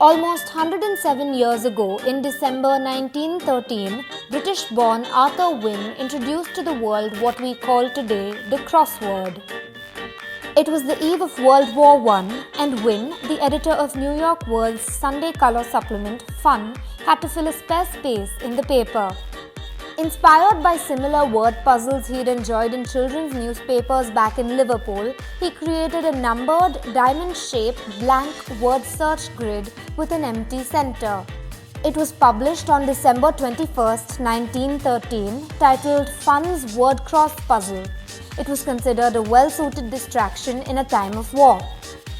Almost 107 years ago, in December 1913, British-born Arthur Wynne introduced to the world what we call today the crossword. It was the eve of World War I, and Wynne, the editor of New York World's Sunday color supplement, Fun, had to fill a spare space in the paper. Inspired by similar word puzzles he'd enjoyed in children's newspapers back in Liverpool, he created a numbered, diamond-shaped, blank word search grid with an empty center. It was published on December 21, 1913, titled Fun's Word Cross Puzzle. It was considered a well-suited distraction in a time of war.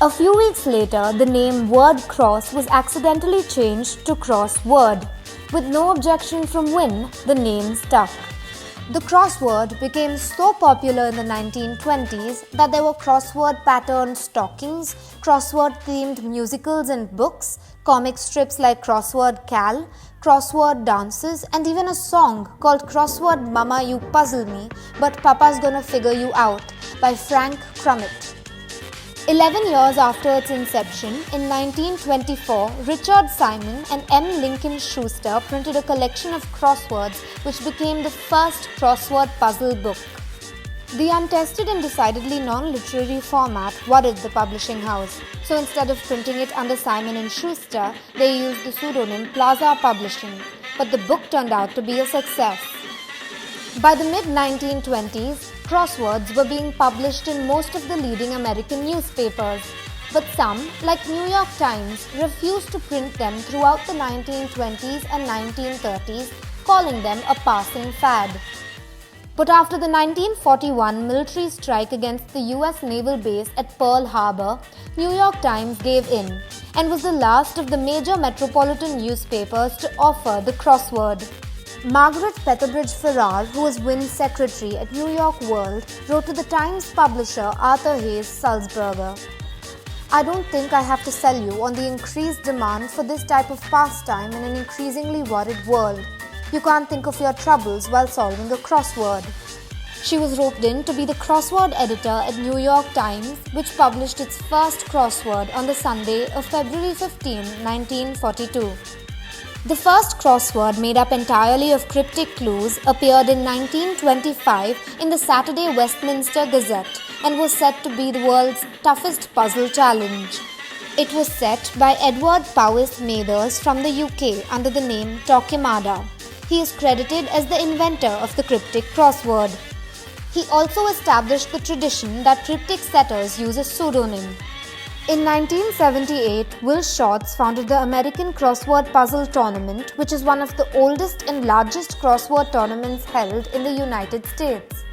A few weeks later, the name Word Cross was accidentally changed to Crossword. With no objection from Wynne, the name stuck. The crossword became so popular in the 1920s that there were crossword-patterned stockings, crossword-themed musicals and books, comic strips like Crossword Cal, crossword dances, and even a song called Crossword Mama You Puzzle Me, But Papa's Gonna Figure You Out by Frank Crumit. 11 years after its inception, in 1924, Richard Simon and M. Lincoln Schuster printed a collection of crosswords which became the first crossword puzzle book. The untested and decidedly non-literary format worried the publishing house, so instead of printing it under Simon & Schuster, they used the pseudonym Plaza Publishing, but the book turned out to be a success. By the mid-1920s, crosswords were being published in most of the leading American newspapers, but some, like New York Times, refused to print them throughout the 1920s and 1930s, calling them a passing fad. But after the 1941 military strike against the US naval base at Pearl Harbor, New York Times gave in and was the last of the major metropolitan newspapers to offer the crossword. Margaret Petherbridge Farrar, who was Wynne's secretary at New York World, wrote to the Times publisher Arthur Hayes Sulzberger, "I don't think I have to sell you on the increased demand for this type of pastime in an increasingly worried world. You can't think of your troubles while solving a crossword." She was roped in to be the crossword editor at New York Times, which published its first crossword on the Sunday of February 15, 1942. The first crossword, made up entirely of cryptic clues, appeared in 1925 in the Saturday Westminster Gazette and was said to be the world's toughest puzzle challenge. It was set by Edward Powys Mathers from the UK under the name Torquemada. He is credited as the inventor of the cryptic crossword. He also established the tradition that cryptic setters use a pseudonym. In 1978, Will Shorts founded the American Crossword Puzzle Tournament, which is one of the oldest and largest crossword tournaments held in the United States.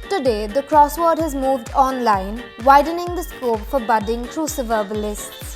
Today, the crossword has moved online, widening the scope for budding cruciverbalists.